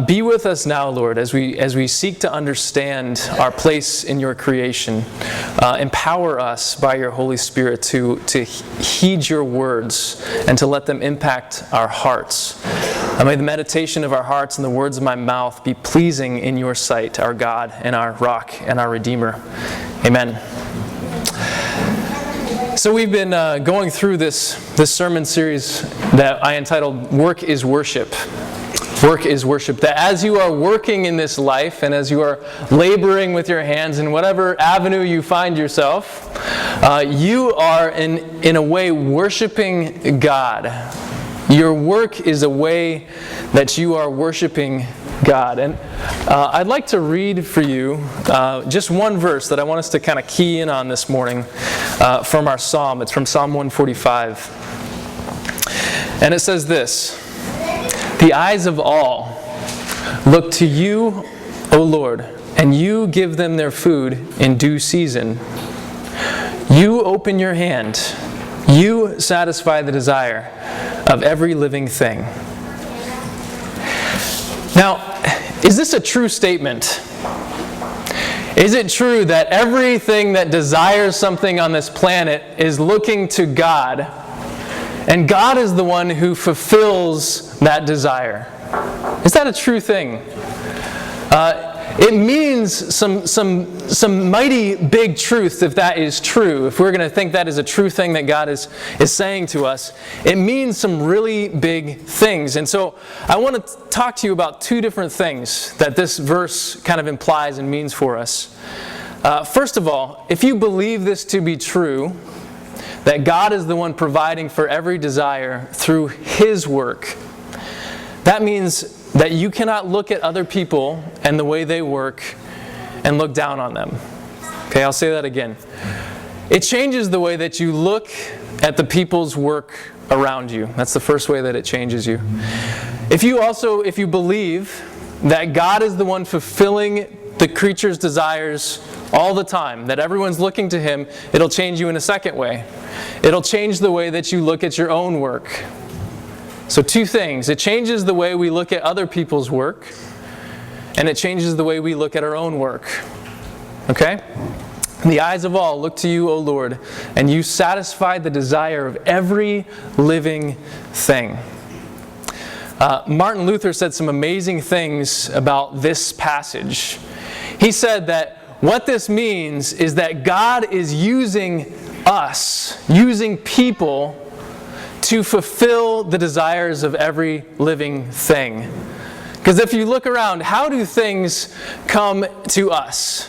Be with us now, Lord, as we seek to understand our place in your creation. Empower us by your Holy Spirit to heed your words and to let them impact our hearts. May the meditation of our hearts and the words of my mouth be pleasing in your sight, our God and our rock and our Redeemer. Amen. So we've been going through this sermon series that I entitled Work is Worship. Work is worship. That as you are working in this life and as you are laboring with your hands in whatever avenue you find yourself, you are in a way worshiping God. Your work is a way that you are worshiping God. And I'd like to read for you just one verse that I want us to kind of key in on this morning from our psalm. It's from Psalm 145. And it says this: "The eyes of all look to you, O Lord, and you give them their food in due season. You open your hand. You satisfy the desire of every living thing." Now, is this a true statement? Is it true that everything that desires something on this planet is looking to God, and God is the one who fulfills that desire? Is that a true thing? It means some mighty big truths if that is true. If we're going to think that is a true thing that God is saying to us, it means some really big things. And so I want to talk to you about two different things that this verse kind of implies and means for us. First of all, if you believe this to be true, that God is the one providing for every desire through His work, that means that you cannot look at other people and the way they work and look down on them. Okay, I'll say that again. It changes the way that you look at the people's work around you. That's the first way that it changes you. If you believe that God is the one fulfilling the creature's desires all the time, that everyone's looking to Him, it'll change you in a second way. It'll change the way that you look at your own work. So two things. It changes the way we look at other people's work, and it changes the way we look at our own work. Okay? "The eyes of all look to you, O Lord, and you satisfy the desire of every living thing." Martin Luther said some amazing things about this passage. He said that what this means is that God is using us, using people, to fulfill the desires of every living thing. Because if you look around, how do things come to us?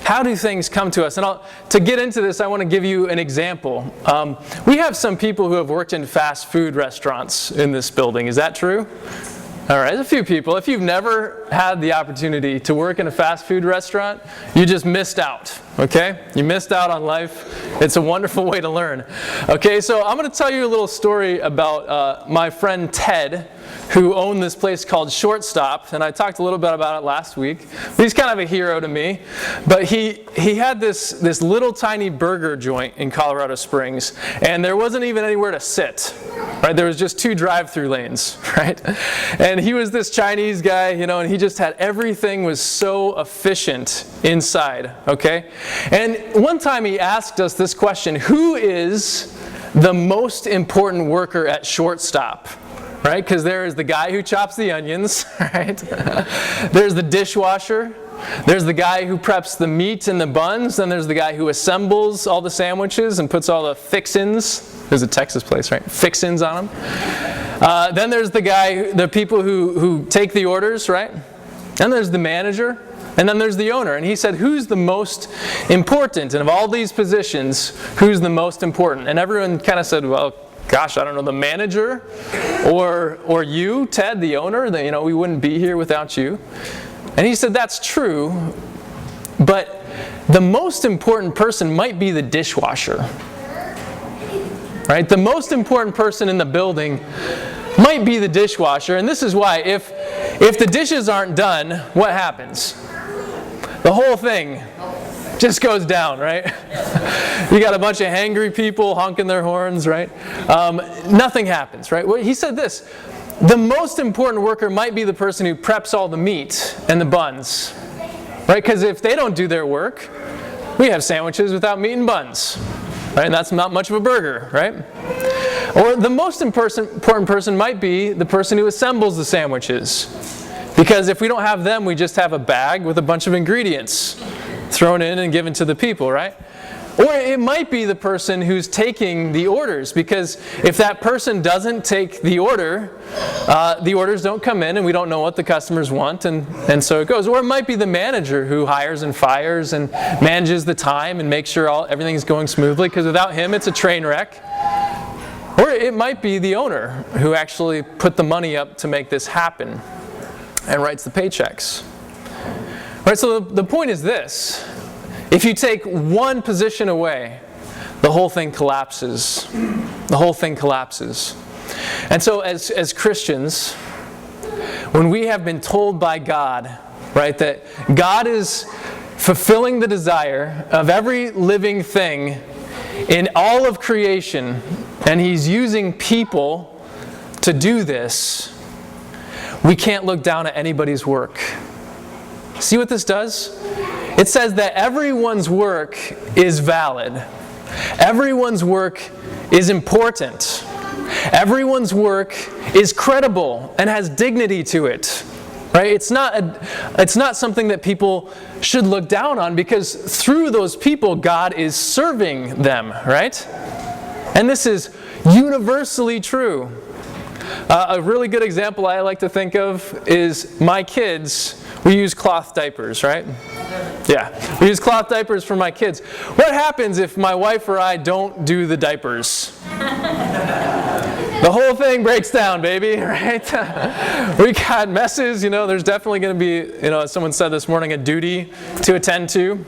How do things come to us? And to get into this, I want to give you an example. We have some people who have worked in fast food restaurants in this building. Is that true? All right, there's a few people. If you've never had the opportunity to work in a fast food restaurant, you just missed out, okay? You missed out on life. It's a wonderful way to learn. Okay, so I'm going to tell you a little story about my friend Ted, who owned this place called Shortstop, and I talked a little bit about it last week. He's kind of a hero to me, but he had this little tiny burger joint in Colorado Springs, and there wasn't even anywhere to sit, right? There was just 2 drive-through lanes, right? And he was this Chinese guy, and he just had everything was so efficient inside, okay? And one time he asked us this question: who is the most important worker at Shortstop? Right? Because there is the guy who chops the onions, right? There's the dishwasher. There's the guy who preps the meat and the buns. Then there's the guy who assembles all the sandwiches and puts all the fixins. There's a Texas place, right? Fixins on them. Then there's the people who take the orders, right? Then there's the manager. And then there's the owner. And he said, who's the most important? And of all these positions, who's the most important? And everyone kind of said, well, gosh, I don't know, the manager or you, Ted, the owner, we wouldn't be here without you. And he said, that's true, but the most important person might be the dishwasher. Right? The most important person in the building might be the dishwasher. And this is why, if the dishes aren't done, what happens? The whole thing just goes down, right? You got a bunch of hangry people honking their horns, right? Nothing happens, right? Well, he said this: the most important worker might be the person who preps all the meat and the buns, right? Because if they don't do their work, we have sandwiches without meat and buns, right? And that's not much of a burger, right? Or the most important person might be the person who assembles the sandwiches. Because if we don't have them, we just have a bag with a bunch of ingredients thrown in and given to the people, right? Or it might be the person who's taking the orders, because if that person doesn't take the orders don't come in and we don't know what the customers want, and so it goes. Or it might be the manager who hires and fires and manages the time and makes sure everything's going smoothly, because without him it's a train wreck. Or it might be the owner who actually put the money up to make this happen and writes the paychecks. Right, so the point is this. If you take one position away, the whole thing collapses. The whole thing collapses. And so as Christians, when we have been told by God, right, that God is fulfilling the desire of every living thing in all of creation, and He's using people to do this, we can't look down at anybody's work. See what this does? It says that everyone's work is valid. Everyone's work is important. Everyone's work is credible and has dignity to it. Right? It's not something that people should look down on, because through those people God is serving them, right? And this is universally true. A really good example I like to think of is my kids. We use cloth diapers, right? Yeah, we use cloth diapers for my kids. What happens if my wife or I don't do the diapers? The whole thing breaks down, baby, right? We got messes, there's definitely going to be, as someone said this morning, a duty to attend to.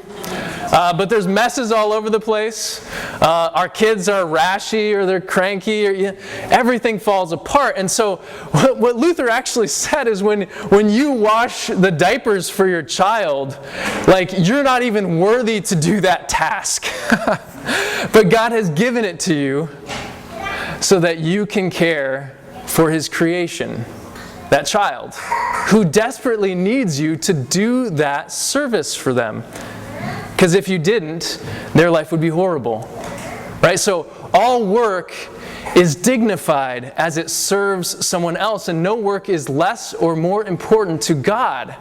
But there's messes all over the place. Our kids are rashy or they're cranky. Everything falls apart. And so what Luther actually said is when you wash the diapers for your child, you're not even worthy to do that task. But God has given it to you so that you can care for His creation, that child, who desperately needs you to do that service for them. Because if you didn't, their life would be horrible. Right? So all work is dignified as it serves someone else, and no work is less or more important to God,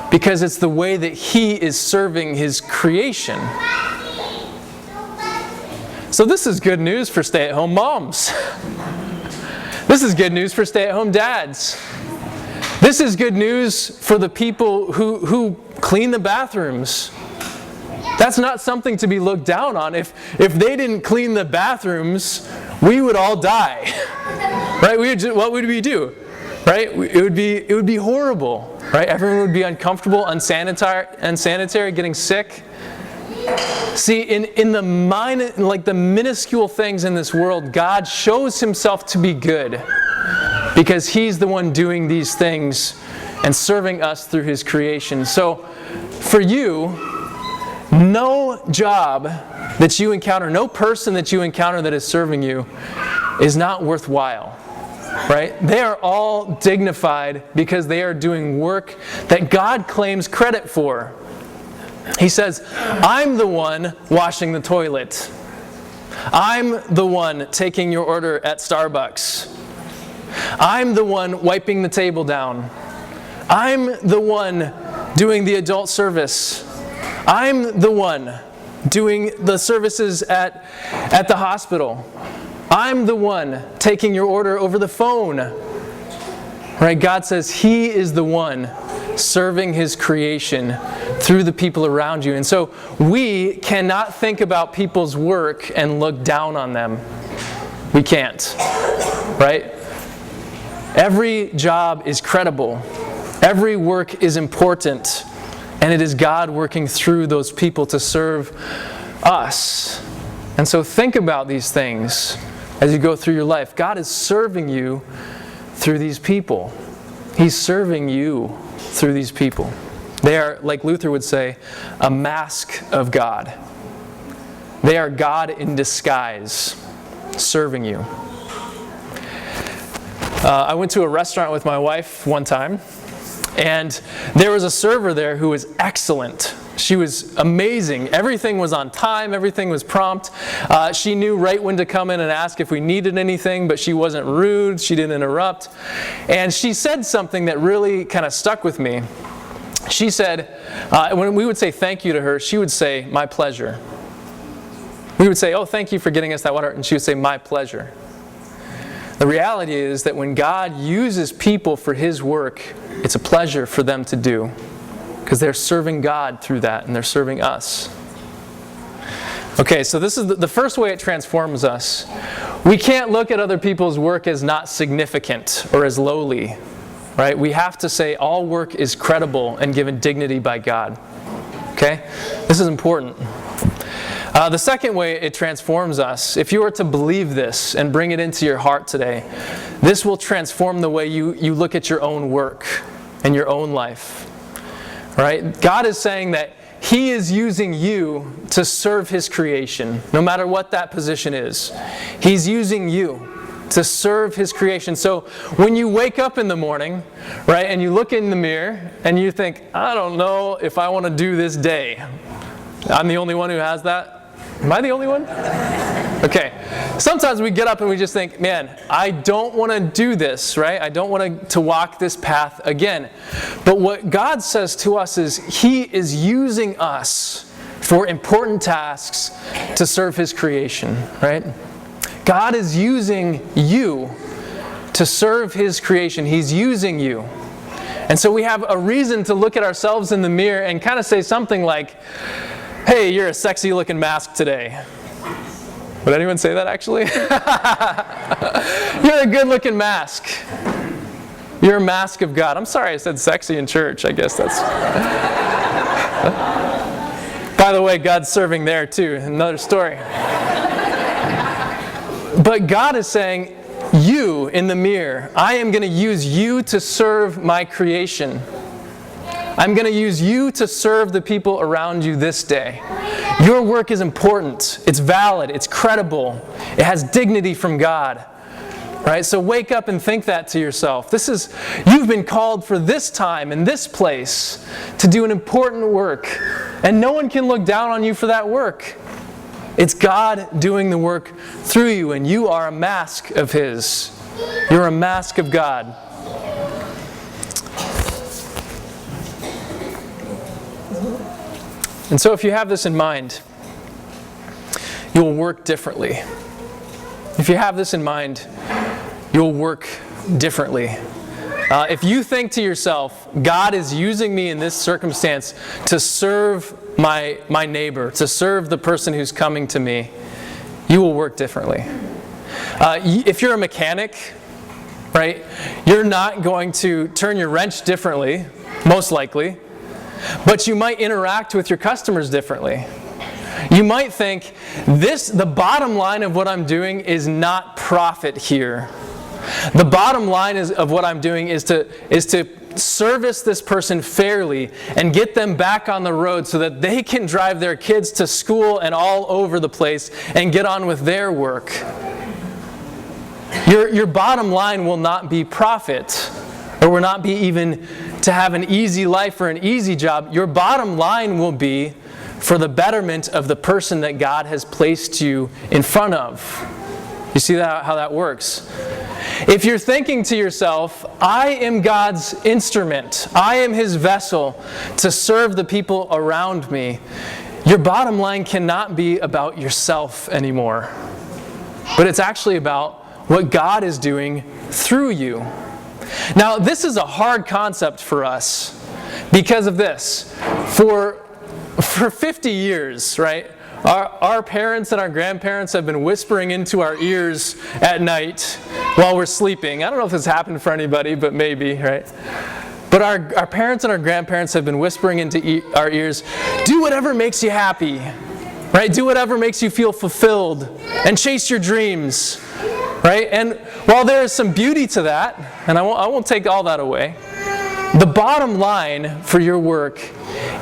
because it's the way that He is serving His creation. So this is good news for stay-at-home moms. This is good news for stay-at-home dads. This is good news for the people who clean the bathrooms. That's not something to be looked down on. If they didn't clean the bathrooms, we would all die. Right? What would we do? Right? It would be horrible. Right? Everyone would be uncomfortable, unsanitary, getting sick. See, in the the minuscule things in this world, God shows Himself to be good, because He's the one doing these things and serving us through His creation. So, for you, no job that you encounter, no person that you encounter that is serving you is not worthwhile. Right? They are all dignified because they are doing work that God claims credit for. He says, I'm the one washing the toilet. I'm the one taking your order at Starbucks. I'm the one wiping the table down. I'm the one doing the adult service. I'm the one doing the services at the hospital. I'm the one taking your order over the phone. Right? God says He is the one serving His creation through the people around you. And so we cannot think about people's work and look down on them. We can't. Right? Every job is credible. Every work is important. And it is God working through those people to serve us. And so think about these things as you go through your life. God is serving you through these people. He's serving you through these people. They are, like Luther would say, a mask of God. They are God in disguise, serving you. I went to a restaurant with my wife one time, and there was a server there who was excellent. She was amazing. Everything was on time. Everything was prompt. She knew right when to come in and ask if we needed anything, but she wasn't rude. She didn't interrupt. And she said something that really kind of stuck with me. She said, when we would say thank you to her, she would say, "My pleasure." We would say, "Oh, thank you for getting us that water." And she would say, "My pleasure." The reality is that when God uses people for His work, it's a pleasure for them to do, because they're serving God through that, and they're serving us. Okay, so this is the first way it transforms us. We can't look at other people's work as not significant or as lowly, right? We have to say all work is credible and given dignity by God. Okay? This is important. The second way it transforms us, if you were to believe this and bring it into your heart today, this will transform the way you look at your own work and your own life. Right? God is saying that He is using you to serve His creation, no matter what that position is. He's using you to serve His creation. So when you wake up in the morning, right, and you look in the mirror and you think, "I don't know if I want to do this day." I'm the only one who has that? Am I the only one? Okay. Sometimes we get up and we just think, "Man, I don't want to do this," right? I don't want to walk this path again. But what God says to us is He is using us for important tasks to serve His creation, right? God is using you to serve His creation. He's using you. And so we have a reason to look at ourselves in the mirror and kind of say something like, "Hey, you're a sexy looking mask today." Would anyone say that actually? You're a good looking mask. You're a mask of God. I'm sorry I said sexy in church. I guess that's... By the way, God's serving there too. Another story. But God is saying, you in the mirror, I am going to use you to serve my creation. I'm going to use you to serve the people around you this day. Your work is important. It's valid. It's credible. It has dignity from God. Right? So wake up and think that to yourself. You've been called for this time and this place to do an important work. And no one can look down on you for that work. It's God doing the work through you, and you are a mask of His. You're a mask of God. And so if you have this in mind, you'll work differently. If you have this in mind, you'll work differently. If you think to yourself, God is using me in this circumstance to serve my neighbor, to serve the person who's coming to me, you will work differently. If you're a mechanic, right, you're not going to turn your wrench differently, most likely, but you might interact with your customers differently. You might think, the bottom line of what I'm doing is not profit here. The bottom line of what I'm doing is to service this person fairly and get them back on the road so that they can drive their kids to school and all over the place and get on with their work. Your bottom line will not be profit, or will not be even to have an easy life or an easy job. Your bottom line will be for the betterment of the person that God has placed you in front of. You see how that works? If you're thinking to yourself, I am God's instrument, I am His vessel to serve the people around me, your bottom line cannot be about yourself anymore. But it's actually about what God is doing through you. Now, this is a hard concept for us because of this. For 50 years, right? Our parents and our grandparents have been whispering into our ears at night while we're sleeping. I don't know if this happened for anybody, but maybe, right? But our parents and our grandparents have been whispering into our ears, do whatever makes you happy, right? Do whatever makes you feel fulfilled and chase your dreams, right? And while there is some beauty to that, and I won't take all that away, the bottom line for your work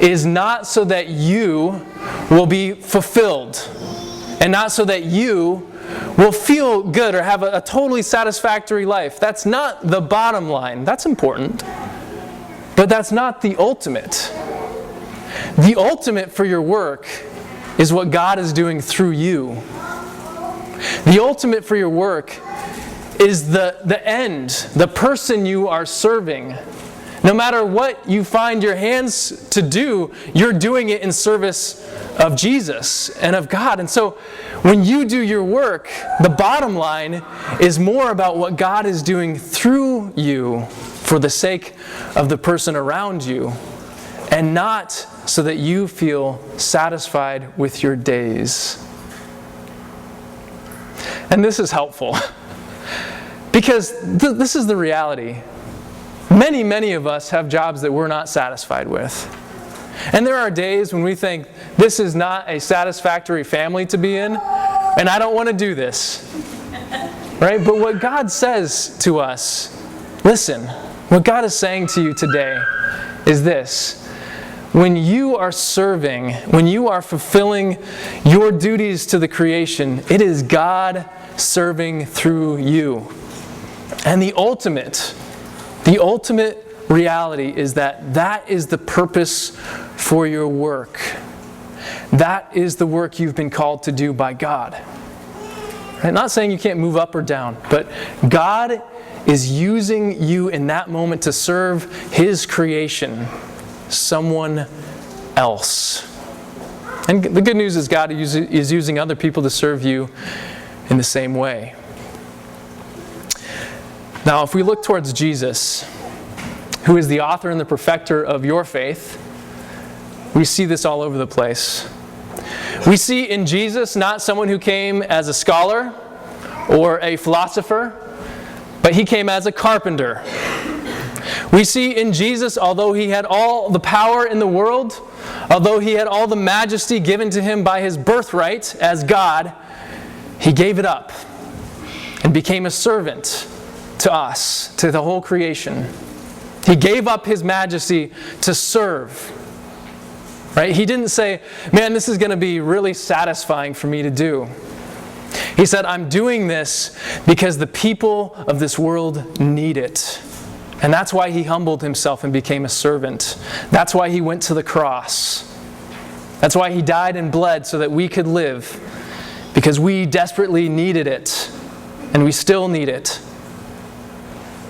is not so that you will be fulfilled, and not so that you will feel good or have a totally satisfactory life. That's not the bottom line. That's important. But that's not the ultimate. The ultimate for your work is what God is doing through you. The ultimate for your work is the end, the person you are serving. No matter what you find your hands to do, you're doing it in service of Jesus and of God. And so when you do your work, the bottom line is more about what God is doing through you for the sake of the person around you, and not so that you feel satisfied with your days. And this is helpful because this is the reality. Many, many of us have jobs that we're not satisfied with. And there are days when we think, this is not a satisfactory family to be in, and I don't want to do this. Right? But what God says to us, listen, what God is saying to you today is this. When you are serving, when you are fulfilling your duties to the creation, it is God serving through you. And the ultimate reality is that is the purpose for your work. That is the work you've been called to do by God. I'm not saying you can't move up or down, but God is using you in that moment to serve His creation, someone else. And the good news is God is using other people to serve you in the same way. Now, if we look towards Jesus, who is the author and the perfecter of your faith, we see this all over the place. We see in Jesus not someone who came as a scholar or a philosopher, but He came as a carpenter. We see in Jesus, although He had all the power in the world, although He had all the majesty given to Him by His birthright as God, He gave it up and became a servant to us, to the whole creation. He gave up His majesty to serve. Right? He didn't say, man, this is going to be really satisfying for me to do. He said, I'm doing this because the people of this world need it. And that's why He humbled Himself and became a servant. That's why He went to the cross. That's why He died and bled so that we could live. Because we desperately needed it. And we still need it.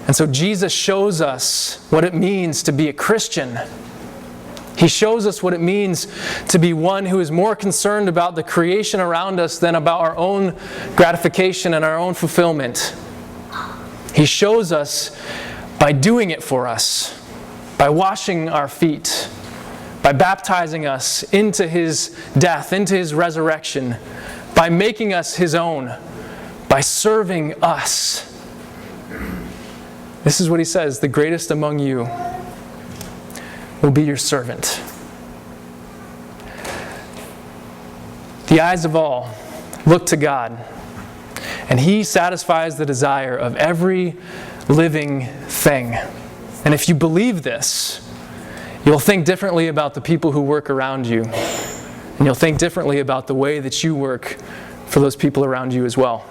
And so Jesus shows us what it means to be a Christian. He shows us what it means to be one who is more concerned about the creation around us than about our own gratification and our own fulfillment. He shows us by doing it for us, by washing our feet, by baptizing us into His death, into His resurrection, by making us His own, by serving us. This is what He says, the greatest among you will be your servant. The eyes of all look to God, and He satisfies the desire of every living thing. And if you believe this, you'll think differently about the people who work around you, and you'll think differently about the way that you work for those people around you as well.